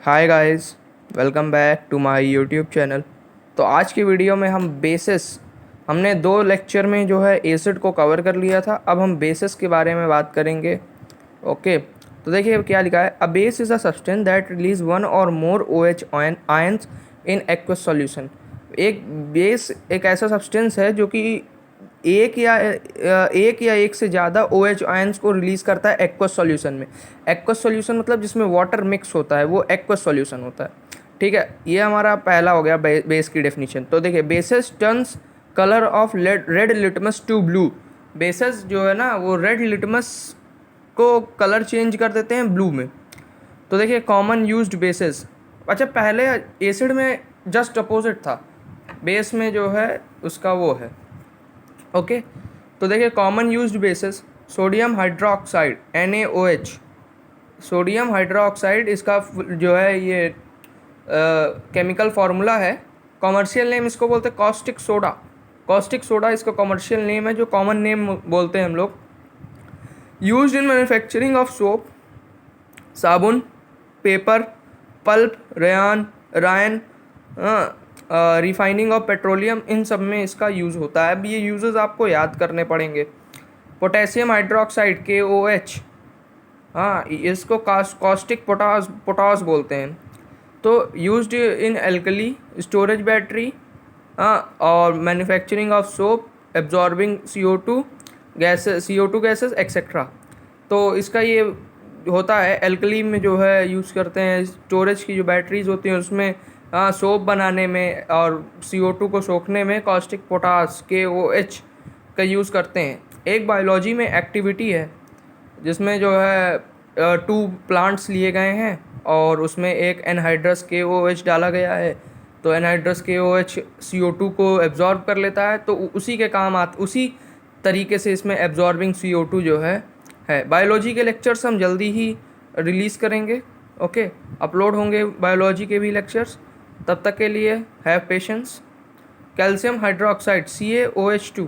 Hi guys, welcome back to my YouTube channel. तो आज की वीडियो में हम बेसिस हमने दो लेक्चर में जो है एसिड को कवर कर लिया था। अब हम बेसिस के बारे में बात करेंगे। ओके, तो देखिए क्या लिखा है। A base is a substance that release one or more OH ions in aqueous solution. एक बेस एक ऐसा सब्सटेंस है जो कि एक से ज़्यादा OH आयंस को रिलीज़ करता है एक्वस सॉल्यूशन में। एक्वस सॉल्यूशन मतलब जिसमें वाटर मिक्स होता है वो एक्वस सॉल्यूशन होता है। ठीक है, ये हमारा पहला हो गया बेस की डेफिनेशन। तो देखिए, bases turns colour of red litmus to blue. Bases जो है ना वो रेड लिटमस को कलर चेंज कर देते हैं ब्लू में। तो देखिए, कॉमन यूज्ड बेसेस। अच्छा, पहले एसिड में जस्ट अपोजिट था, बेस में जो है उसका वो है। ओके, तो देखिए common used bases sodium hydroxide NaOH। Sodium hydroxide इसका जो है ये केमिकल फार्मूला है। कॉमर्शियल नेम इसको बोलते हैं कॉस्टिक सोडा। कॉस्टिक सोडा इसका कॉमर्शियल नेम है, जो कॉमन नेम बोलते हैं हम लोग। Used in manufacturing of soap, साबुन, paper, pulp, rayon, rayon, refining of petroleum, इन सब में इसका यूज़ होता है। अब ये यूजेस आपको याद करने पड़ेंगे। पोटेशियम हाइड्रोक्साइड KOH, हाँ इसको कॉस्टिक पोटास पोटास बोलते हैं। तो used in alkali storage battery, हाँ, और manufacturing of soap, absorbing CO2 gases etcetera. तो इसका ये होता है एल्कली में जो है यूज़ करते हैं। स्टोरेज की जो बैटरीज होती हैं उसमें सोप बनाने में और CO2 को सोखने में कॉस्टिक पोटास KOH का यूज़ करते हैं। एक बायोलॉजी में एक्टिविटी है जिसमें जो है 2 प्लांट्स लिए गए हैं और उसमें एक एनहाइड्रस KOH डाला गया है। तो एनहाइड्रस KOH CO2 को एब्जॉर्ब कर लेता है, तो उसी के काम उसी तरीके से इसमें एब्जॉर्बिंग CO2 जो है। बायोलॉजी के लेक्चर्स हम जल्दी ही रिलीज़ करेंगे। ओके, अपलोड होंगे बायोलॉजी के भी लेक्चर्स। तब तक के लिए have patience. Calcium hydroxide CaOH2,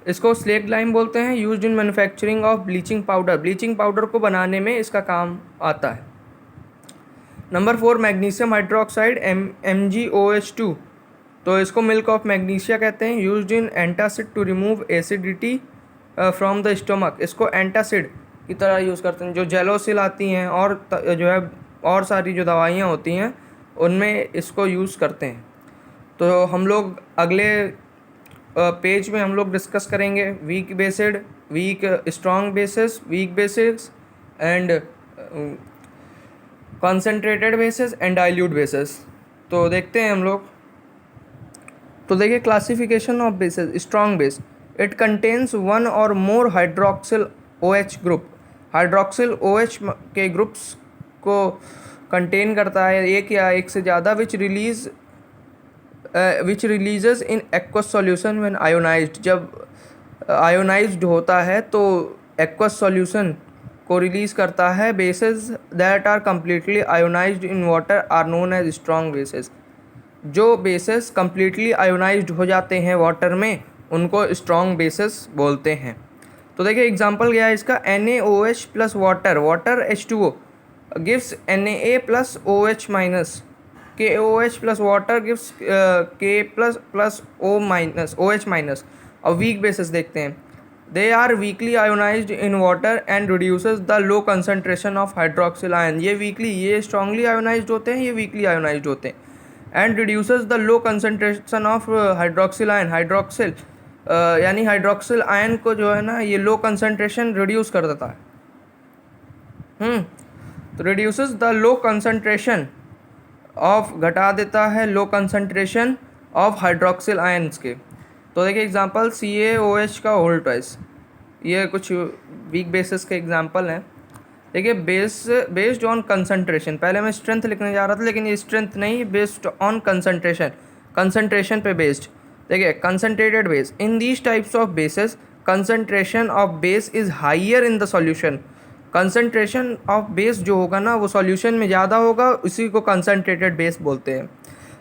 इसको स्लेट लाइम बोलते हैं। Used in manufacturing of bleaching powder, bleaching powder को बनाने में इसका काम आता है। नंबर 4, मैग्नीशियम हाइड्रोक्साइड MgOH2, तो इसको मिल्क ऑफ मैग्नीशिया कहते हैं। Used in antacid to remove acidity from the stomach, इसको एंटासिड की तरह यूज़ करते हैं। जो जेलोसिल आती हैं और जो है और सारी जो दवाइयाँ होती हैं उनमें इसको यूज़ करते हैं। तो हम लोग अगले पेज में हम लोग डिस्कस करेंगे weak bases, weak strong bases, weak bases and concentrated bases and dilute bases. तो देखते हैं हम लोग। तो देखिए, classification of bases. Strong base, it contains one or more hydroxyl OH group. Hydroxyl OH के ग्रुप्स को कंटेन करता है, एक या एक से ज़्यादा, which releases in aqueous solution when ionized. जब आयोनाइज्ड होता है तो एक्वस सॉल्यूशन को रिलीज़ करता है। Bases that are completely ionised in water are known as strong bases. जो बेसेस कम्प्लीटली आयोनाइज्ड हो जाते हैं वाटर में उनको स्ट्रॉन्ग बेसेस बोलते हैं। तो देखिए एग्जांपल क्या है इसका। NaOH plus water, water H2O gives Na plus OH minus. KOH plus water gives K plus O minus OH minus. और वीक बेसिस देखते हैं। They are weakly ionised in water and reduces the low concentration of hydroxyl ion. ये strongly ionised होते हैं, ये weakly ionised होते हैं। And reduces the low concentration of hydroxyl ion. Hydroxyl यानी हाइड्रोक्सिल आयन को जो है ना ये लो कंसनट्रेशन रिड्यूस कर देता है। तो reduces the low concentration of, घटा देता है लो कंसनट्रेशन ऑफ हाइड्रोक्सिल आयन्स के। तो देखिए एग्जांपल CaOH का होल ट्वाइस, ये कुछ वीक बेसिस के एग्जांपल हैं। देखिए बेस्ड ऑन कंसनट्रेशन, पहले मैं स्ट्रेंथ लिखने जा रहा था लेकिन ये स्ट्रेंथ नहीं, बेस्ड ऑन कंसनट्रेशन, कंसनट्रेशन पे बेस्ड। देखिए concentrated base, in these types of basis concentration of base is higher in the solution. Concentration of base जो होगा ना वो सॉल्यूशन में ज़्यादा होगा, उसी को कंसनट्रेटेड बेस बोलते हैं।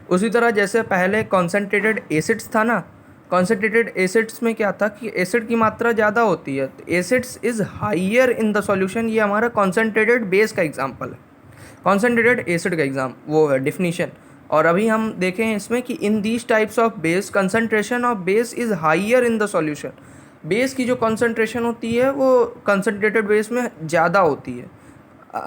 उसी तरह जैसे पहले कॉन्सनट्रेटेड एसिड्स था ना, कॉन्सनट्रेटेड एसिड्स में क्या था कि एसिड की मात्रा ज़्यादा होती है, तो acids is higher in the solution. ये हमारा कॉन्सनट्रेटेड बेस का एग्जांपल है। कॉन्सेंट्रेटेड एसिड का एग्जाम वो है डिफिनीशन। और अभी हम देखें इसमें कि in these types of base concentration of base is higher in the solution. Base की जो कंसंट्रेशन होती है वो कंसंट्रेटेड बेस में ज़्यादा होती है,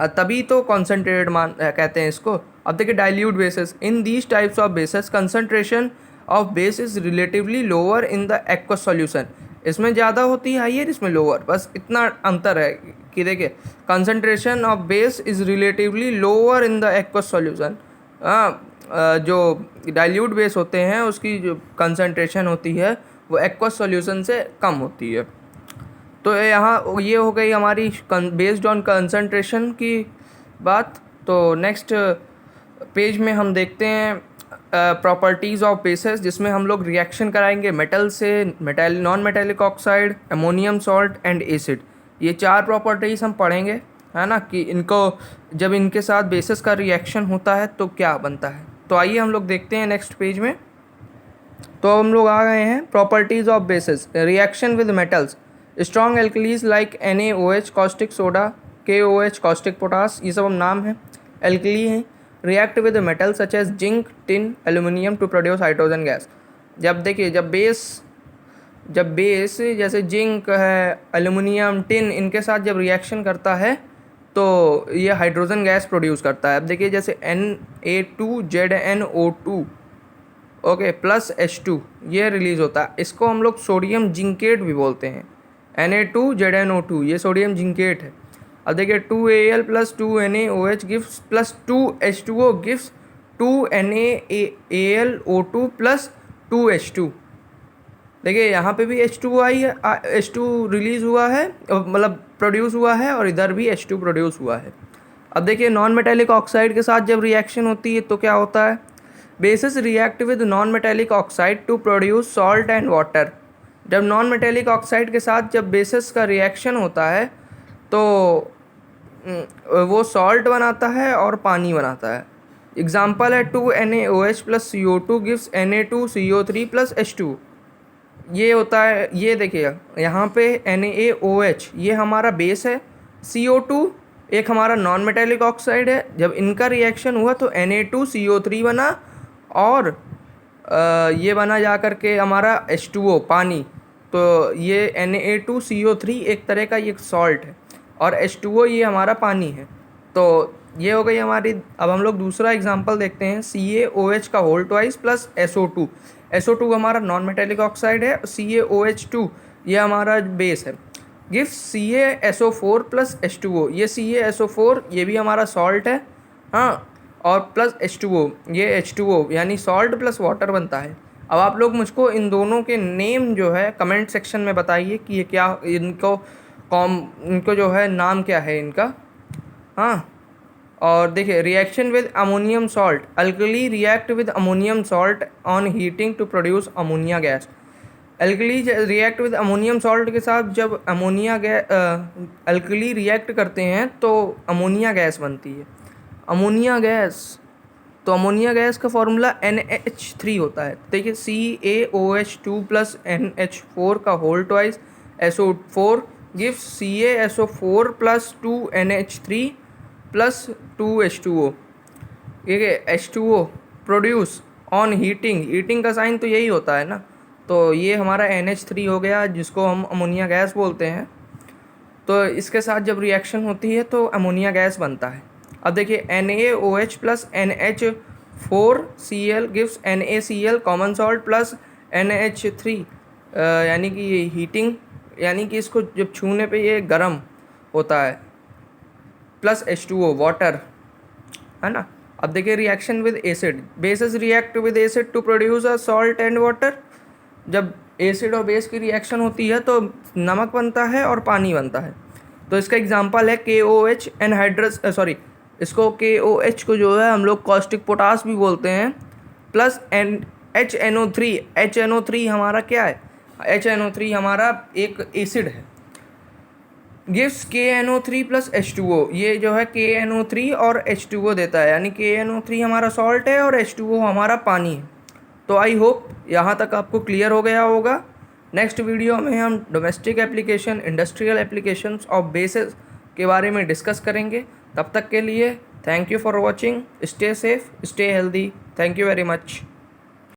तभी तो कॉन्सेंट्रेटेड मान कहते हैं इसको। अब देखिए dilute basis, in these types of basis concentration of base is relatively lower in the aqueous solution. इसमें ज़्यादा होती है हाइयर, इसमें लोअर, बस इतना अंतर है कि देखिए concentration of base is relatively lower in the aqueous solution. जो डाइल्यूट बेस होते हैं उसकी जो कंसंट्रेशन होती है वो एक्वस सॉल्यूशन से कम होती है। तो यहाँ ये हो गई हमारी बेस्ड ऑन कंसंट्रेशन की बात। तो नेक्स्ट पेज में हम देखते हैं प्रॉपर्टीज़ ऑफ बेसेस, जिसमें हम लोग रिएक्शन कराएंगे मेटल से, non metallic oxide, ammonium salt and acid. ये 4 प्रॉपर्टीज़ हम पढ़ेंगे, है ना, कि इनको जब इनके साथ बेसिस का रिएक्शन होता है तो क्या बनता है। तो आइए हम लोग देखते हैं नेक्स्ट पेज में। तो हम लोग आ गए हैं properties of bases, reaction with metals, strong alkalis like NaOH caustic soda, KOH caustic potash, ये सब हम नाम हैं, एल्कली हैं। React with metal such as zinc, tin, aluminium to produce hydrogen gas. जब देखिए जब बेस जैसे जिंक है, एल्यूमिनियम, टिन, इनके साथ जब रिएक्शन करता है तो ये हाइड्रोजन गैस प्रोड्यूस करता है। अब देखिए जैसे Na2ZnO2 ओके प्लस H2 ये रिलीज़ होता है, इसको हम लोग सोडियम जिंकेट भी बोलते हैं। Na2ZnO2 ये सोडियम जिंकेट है। अब देखिए 2Al plus 2NaOH gives plus 2H2O gives 2NaAlO2 plus 2H2। देखिए यहाँ पे भी H2 आई है, H2 रिलीज़ हुआ है, मतलब प्रोड्यूस हुआ है, और इधर भी H2 प्रोड्यूस हुआ है। अब देखिए नॉन मेटेलिक ऑक्साइड के साथ जब रिएक्शन होती है तो क्या होता है, bases react with non metallic oxide to produce salt and water. जब नॉन मेटेलिक ऑक्साइड के साथ जब बेसिस का रिएक्शन होता है तो वो सॉल्ट बनाता है और पानी बनाता है। एग्जाम्पल है 2NaOH plus CO2 gives Na2CO3 plus H2। ये होता है, ये देखिए यहाँ पे NaOH ये हमारा बेस है, CO2 एक हमारा नॉन मेटेलिक ऑक्साइड है। जब इनका रिएक्शन हुआ तो Na2CO3 बना, और ये बना जा कर के हमारा H2O पानी। तो ये Na2CO3 एक तरह का ये सॉल्ट है, और H2O ये हमारा पानी है। तो ये हो गई हमारी। अब हम लोग दूसरा एग्जांपल देखते हैं, CaOH का whole twice plus SO2। SO2 हमारा नॉन मेटेलिक ऑक्साइड है, CaOH2 ये हमारा बेस है, गिव्स CaSO4 प्लस H2O। ये CaSO4 ये भी हमारा सॉल्ट है, हाँ, और प्लस H2O ये H2O यानी सॉल्ट प्लस वाटर बनता है। अब आप लोग मुझको इन दोनों के नेम जो है कमेंट सेक्शन में बताइए कि ये क्या, इनको जो है नाम क्या है इनका, हाँ। और देखिए reaction with ammonium salt, alkali react with ammonium salt on heating to produce ammonia gas. Alkali react with ammonium salt के साथ जब अल्कली रिएक्ट करते हैं तो अमोनिया गैस बनती है। अमोनिया गैस, तो अमोनिया गैस का फॉर्मूला NH3 होता है। देखिए CaOH2 प्लस NH4 का whole twice SO4 gives CaSO4 plus 2NH3 plus 2H2O। ये H2O प्रोड्यूस ऑन हीटिंग का साइन तो यही होता है ना, तो ये हमारा NH3 हो गया जिसको हम अमोनिया गैस बोलते हैं। तो इसके साथ जब रिएक्शन होती है तो अमोनिया गैस बनता है। अब देखिए NaOH plus NH4Cl gives NaCl common salt plus NH3, यानी कि ये हीटिंग, यानी कि इसको जब छूने पे ये गर्म होता है, प्लस H2O वाटर, है ना। अब देखिए reaction with acid, bases react with acid to produce a salt and water. जब एसिड और बेस की रिएक्शन होती है तो नमक बनता है और पानी बनता है। तो इसका एग्जांपल है KOH एनहाइड्रस, इसको KOH को जो है हम लोग कॉस्टिक पोटास भी बोलते हैं, प्लस HNO3। HNO3 हमारा क्या है, HNO3 हमारा एक एसिड है, गिव्स KNO3 प्लस H2O। ये जो है KNO3 और H2O देता है, यानी KNO3 हमारा सॉल्ट है और H2O हमारा पानी है। तो आई होप यहाँ तक आपको क्लियर हो गया होगा। नेक्स्ट वीडियो में हम domestic application, industrial applications of basis के बारे में डिस्कस करेंगे। तब तक के लिए Thank you for watching. Stay safe, stay healthy. Thank you very much.